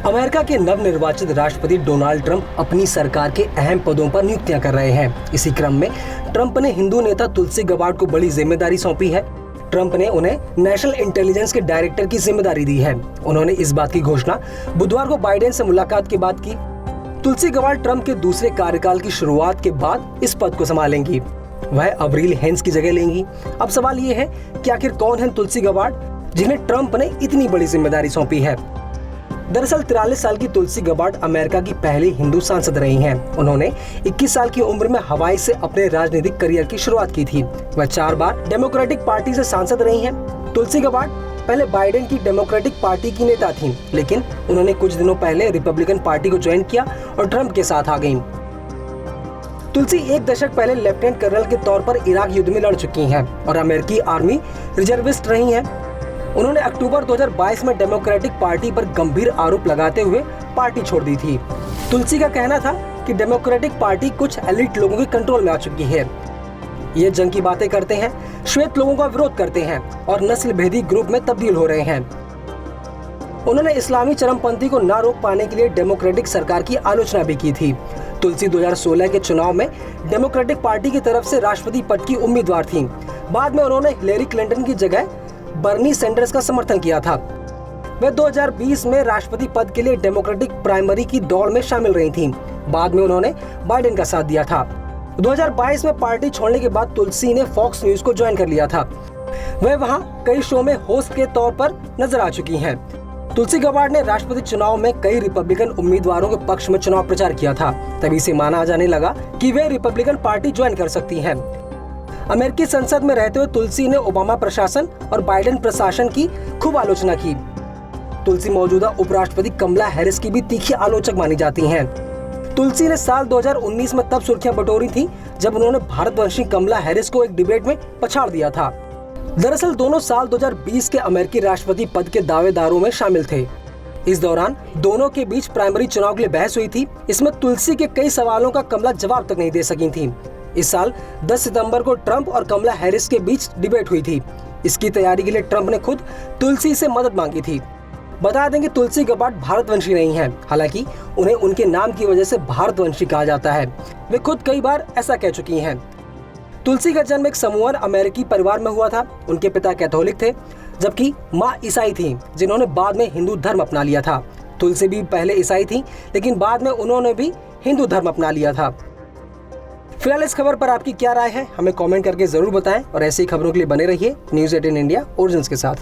America के नवनिर्वाचित राष्ट्रपति डोनाल्ड ट्रंप अपनी सरकार के अहम पदों पर नियुक्तियां कर रहे हैं। इसी क्रम में ट्रंप ने हिंदू नेता तुलसी गबार्ड को बड़ी जिम्मेदारी सौंपी है। ट्रंप ने उन्हें नेशनल इंटेलिजेंस के डायरेक्टर की जिम्मेदारी दी है। उन्होंने इस बात की घोषणा बुधवार को बाइडेन से मुलाकात के बाद की। तुलसी गबार्ड ट्रंप के दूसरे कार्यकाल की शुरुआत के बाद इस पद को संभालेंगी। वह अवरील हेंस की जगह लेंगी। अब सवाल ये है कि आखिर कौन है तुलसी गबार्ड, जिन्हें ट्रंप ने इतनी बड़ी जिम्मेदारी सौंपी है। दरअसल 43 साल की तुलसी गबार्ड अमेरिका की पहली हिंदू सांसद रही हैं। उन्होंने 21 साल की उम्र में हवाई से अपने राजनीतिक करियर की शुरुआत की थी। वह 4 बार डेमोक्रेटिक पार्टी से सांसद रही हैं। तुलसी गबार्ड पहले बाइडेन की डेमोक्रेटिक पार्टी की नेता थीं, लेकिन उन्होंने कुछ दिनों पहले रिपब्लिकन पार्टी को ज्वाइन किया और ट्रंप के साथ आ गईं। तुलसी 1 दशक पहले लेफ्टिनेंट कर्नल के तौर पर इराक युद्ध में लड़ चुकी हैं और अमेरिकी आर्मी रिजर्विस्ट रही हैं। उन्होंने अक्टूबर 2022 में डेमोक्रेटिक पार्टी पर गंभीर आरोप लगाते हुए पार्टी छोड़ दी थी। तुलसी का कहना था कि डेमोक्रेटिक पार्टी कुछ एलिट लोगों के कंट्रोल में आ चुकी है। ये जंग की बातें करते हैं, श्वेत लोगों का विरोध करते हैं और नस्ल भेदी ग्रुप में तब्दील हो रहे हैं। उन्होंने इस्लामी चरमपंथी को न रोक पाने के लिए डेमोक्रेटिक सरकार की आलोचना भी की थी। तुलसी 2016 के चुनाव में डेमोक्रेटिक पार्टी की तरफ से राष्ट्रपति पद की उम्मीदवार थीं। बाद में उन्होंने हिलेरी क्लिंटन की जगह बर्नी सैंडर्स का समर्थन किया था। वे 2020 में राष्ट्रपति पद के लिए डेमोक्रेटिक प्राइमरी की दौड़ में शामिल रही थीं। बाद में उन्होंने बाइडेन का साथ दिया था। 2022 में पार्टी छोड़ने के बाद तुलसी ने फॉक्स न्यूज को ज्वाइन कर लिया था। वह वहां कई शो में होस्ट के तौर पर नजर आ चुकी हैं। तुलसी गबार्ड ने राष्ट्रपति चुनाव में कई रिपब्लिकन उम्मीदवारों के पक्ष में चुनाव प्रचार किया था। तभी से माना जाने लगा कि वे रिपब्लिकन पार्टी ज्वाइन कर सकती हैं। अमेरिकी संसद में रहते हुए तुलसी ने ओबामा प्रशासन और बाइडेन प्रशासन की खूब आलोचना की। तुलसी मौजूदा उपराष्ट्रपति कमला हैरिस की भी तीखी आलोचक मानी जाती हैं। तुलसी ने साल 2019 में तब सुर्खियां बटोरी थी जब उन्होंने भारतवंशी कमला हैरिस को एक डिबेट में पछाड़ दिया था। दरअसल दोनों साल 2020 के अमेरिकी राष्ट्रपति पद के दावेदारों में शामिल थे। इस दौरान दोनों के बीच प्राइमरी चुनाव के लिए बहस हुई थी। इसमें तुलसी के कई सवालों का कमला जवाब तक नहीं दे सकी थी। इस साल 10 सितंबर को ट्रंप और कमला हैरिस के बीच डिबेट हुई थी। इसकी तैयारी के लिए ट्रंप ने खुद तुलसी से मदद मांगी थी। बता दें कि तुलसी गबार्ड भारतवंशी नहीं है। हालांकि उन्हें उनके नाम की वजह से भारतवंशी कहा जाता है। वे खुद कई बार ऐसा कह चुकी हैं। तुलसी का जन्म एक समूहन अमेरिकी परिवार में हुआ था। उनके पिता कैथोलिक थे, जबकि माँ ईसाई थी, जिन्होंने बाद में हिंदू धर्म अपना लिया था। तुलसी भी पहले ईसाई थी, लेकिन बाद में उन्होंने भी हिंदू धर्म अपना लिया था। फिलहाल इस खबर पर आपकी क्या राय है, हमें कमेंट करके जरूर बताएं और ऐसी खबरों के लिए बने रहिए न्यूज़ 18 इंडिया ओरिजिन्स के साथ।